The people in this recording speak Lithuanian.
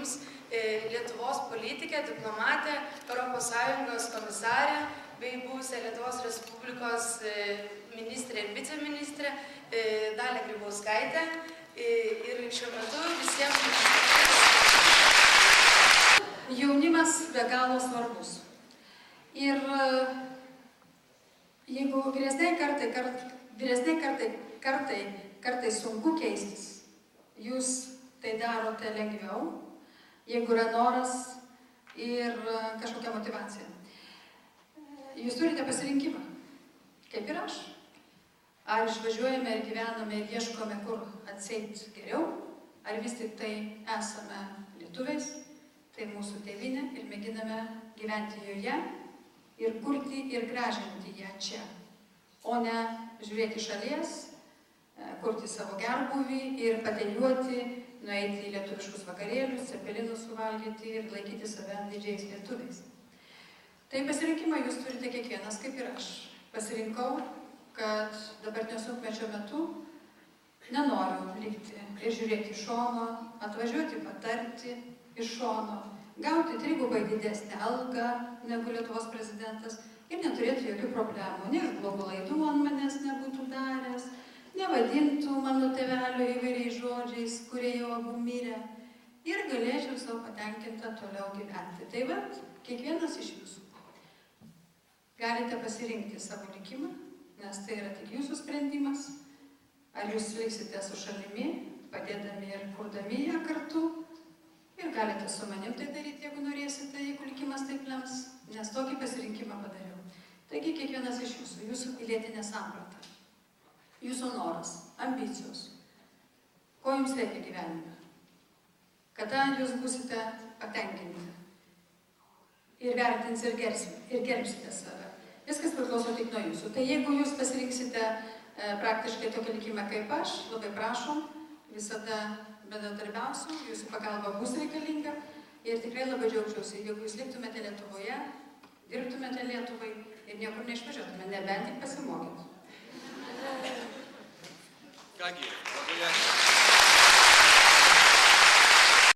jums Lietuvos politikė, diplomatė, ES komisarė bei buvusią Lietuvos Respublikos ministrė ir viceministrė Dalia Grybauskaitė. Ir šiuo metu visiems jaunimas be galo svarbus. Ir jeigu vyresniai kartai sunku keistis, jūs tai darote lengviau, jeigu yra noras ir kažkokia motyvacija. Jūs turite pasirinkimą, kaip ir aš. Ar išvažiuojame ir gyvename ir ieškome, kur atseit geriau, ar vis tik tai esame lietuviais, tai mūsų tėvynė ir mėginame gyventi joje ir kurti ir gražinti ją čia, o ne žiūrėti šalies, kurti savo gerbūvį ir padėliuoti, nueiti į lietuviškus vakarėlius, cepelinus suvalgyti ir laikyti save didžiais lietuviais. Tai pasirinkimą jūs turite kiekvienas, kaip ir aš. Pasirinkau, kad dabartinio sunkmečio metu nenoriu likti ir žiūrėti iš šono, atvažiuoti patarti iš šono, gauti trigubai didesnę algą negu Lietuvos prezidentas ir neturėti jokių problemų. Nei blogų laidų ant manęs nebūtų daręs, nevadintų mano tėvelio įvairiais žodžiais, kurie jau abu mirė, ir galėčiau savo patenkinta toliau gyventi. Tai vat, kiekvienas iš jūsų galite pasirinkti savo likimą, nes tai yra tik jūsų sprendimas. Ar jūs liksite su šalimi, padėdami ir kurdami ją kartu, ir galite su manim tai daryti, jeigu norėsite, jeigu likimas taip lems, nes tokį pasirinkimą padariau. Taigi kiekvienas iš jūsų, jūsų pilietinė samprata, jūsų noras, ambicijos, ko jums reikia gyvenime, kada jūs būsite patenkinti ir vertins ir gerbsite save. Viskas priklauso tik nuo jūsų. Tai jeigu jūs pasirinksite praktiškai tokį likimą kaip aš, labai prašom, visada bendradarbiausiu, jūsų pagalba bus reikalinga ir tikrai labai džiaugčiausi, jeigu jūs liktumėte Lietuvoje, dirbtumėte Lietuvai ir niekur neišvažiuotumėte, nebent tik pasimokyt. Kągi, labai ačiū.